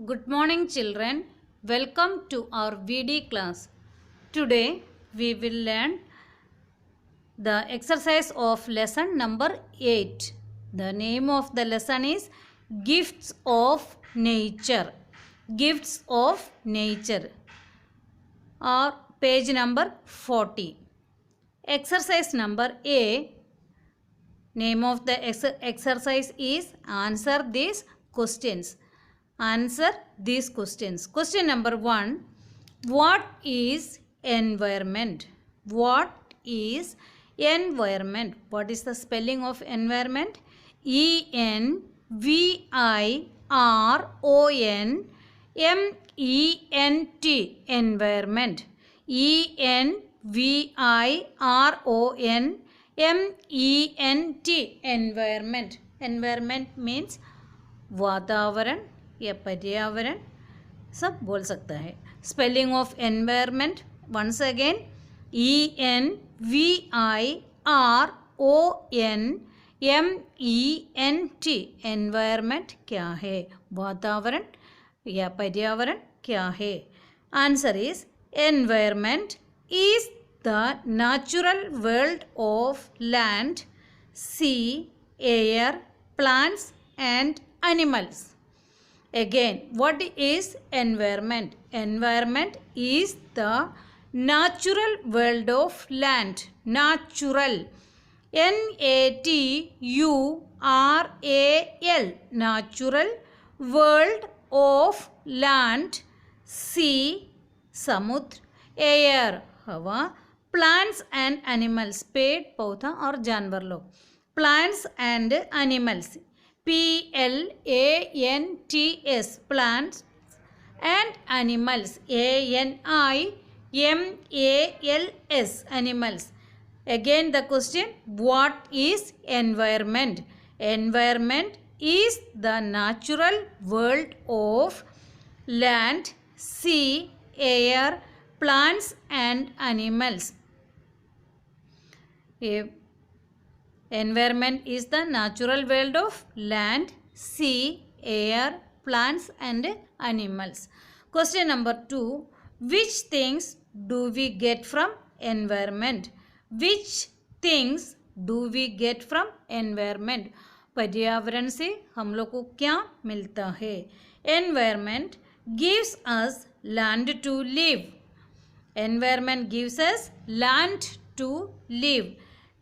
Good morning, children. Welcome to our VD class. Today we will learn the exercise of lesson number 8. The name of the lesson is Gifts of Nature. Gifts of Nature, or page number 40. Exercise number A. Name of the exercise is Answer these questions. Answer these questions. Question number 1. What is environment? What is environment? What is the spelling of environment? ENVIRONMENT. Environment. ENVIRONMENT. Environment. Environment means वातावरण या पर्यावरण सब बोल सकता है. Spelling of environment once again ENVIRONMENT. Environment क्या है? वातावरण या पर्यावरण क्या है? Answer is environment is the natural world of land, sea, air, plants and animals. Again, what is environment? Environment is the natural world of land. Natural. NATURAL. Natural world of land, sea, samudra, air, हवा, plants and animals, पेड़ पौधा और जानवर लोग. Plants and animals, PLANTS, plants and animals, ANIMALS, animals. Again the question, what is environment? Environment is the natural world of land, sea, air, plants and animals. Environment is the natural world of land, sea, air, plants and animals. Question number 2. Which things do we get from environment? Which things do we get from environment? पर्यावरण से हम लोग को क्या मिलता है? Environment gives us land to live. Environment gives us land to live.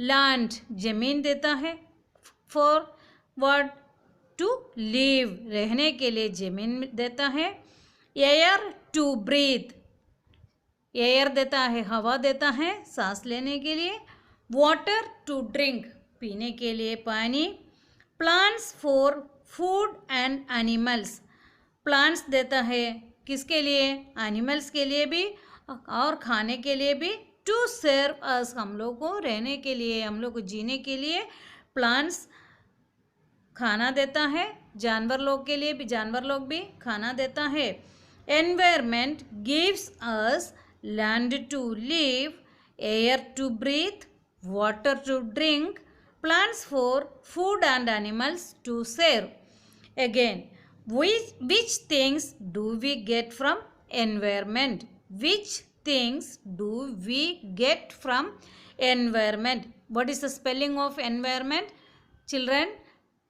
Land जमीन देता है. For what? To live, रहने के लिए जमीन देता है. Air to breathe, एयर देता है, हवा देता है सांस लेने के लिए. Water to drink, पीने के लिए पानी. Plants for food and animals, plants देता है किसके लिए? एनिमल्स के लिए भी और खाने के लिए भी. टू सर्व अस, हम लोग को रहने के लिए, हम लोग को जीने के लिए प्लांट्स खाना देता है. जानवर लोग के लिए भी, जानवर लोग भी खाना देता है. Environment gives us land to live, air to breathe, water to drink, plants for food and animals to serve. Again, which things do we get from environment? Which things do we get from environment? What is the spelling of environment? Children,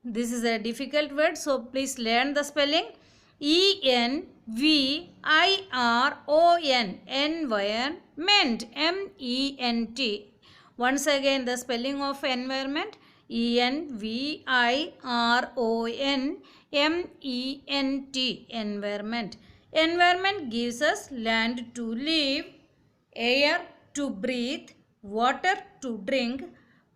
this is a difficult word, so please learn the spelling. ENVIRON, environment, MENT. Once again the spelling of environment, ENVIRONMENT, environment. Environment gives us land to live, air to breathe, water to drink,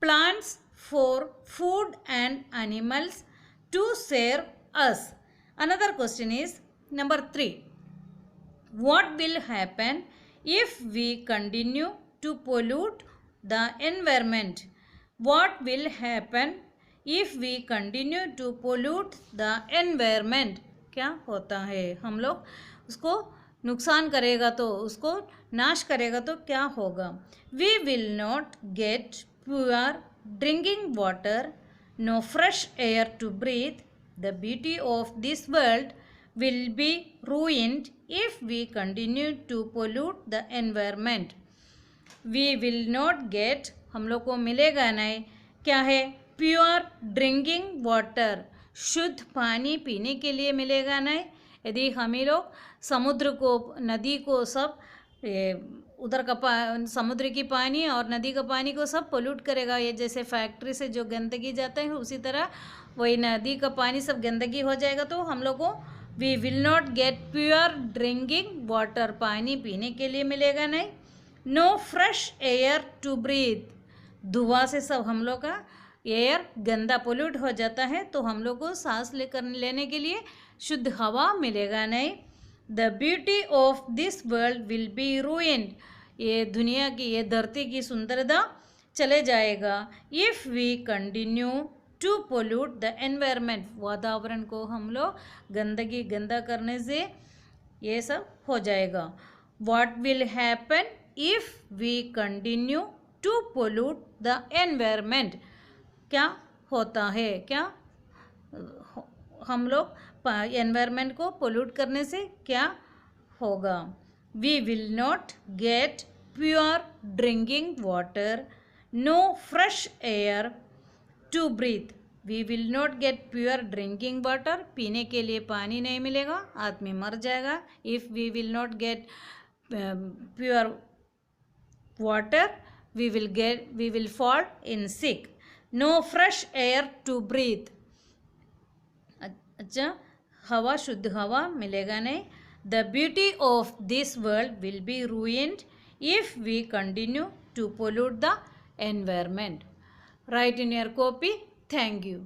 plants for food and animals to serve us. Another question is number 3. What will happen if we continue to pollute the environment? What will happen if we continue to pollute the environment? क्या होता है? हम लोग उसको नुकसान करेगा तो, उसको नाश करेगा तो क्या होगा? We will not get pure drinking water, no fresh air to breathe. The beauty of this world will be ruined if we continue to pollute the environment. We will not get, हम लोग को मिलेगा नहीं, क्या है, pure drinking water, शुद्ध पानी पीने के लिए मिलेगा नहीं यदि हम ही लोग समुद्र को, नदी को सब उधर का समुद्र की पानी और नदी का पानी को सब पोल्यूट करेगा। ये जैसे फैक्ट्री से जो गंदगी जाता है उसी तरह वही नदी का पानी सब गंदगी हो जाएगा। तो हम लोग को we will not get pure drinking water, पानी पीने के लिए मिलेगा नहीं। No fresh air to breathe, धुआं से सब हम लोग का एयर गंदा पोल्यूट हो जाता है, तो हम लोग को सांस लेने के लिए शुद्ध हवा मिलेगा नहीं। The beauty of this world will be ruined, ये दुनिया की, ये धरती की सुंदरता चले जाएगा। If we continue to pollute the environment, वातावरण को हम लोग गंदा करने से ये सब हो जाएगा। What will happen if we continue to pollute the environment, क्या होता है, क्या हम लोग एनवायरनमेंट को पोल्यूट करने से क्या होगा। We will not get pure drinking water, no fresh air to breathe, we will not get pure drinking water, पीने के लिए पानी नहीं मिलेगा, आदमी मर जाएगा। If we will not get pure water we will fall in sick. No fresh air to breathe, अच्छा हवा, शुद्ध हवा मिलेगा नहीं। The beauty of this world will be ruined if we continue to pollute the environment. Write in your copy. Thank you.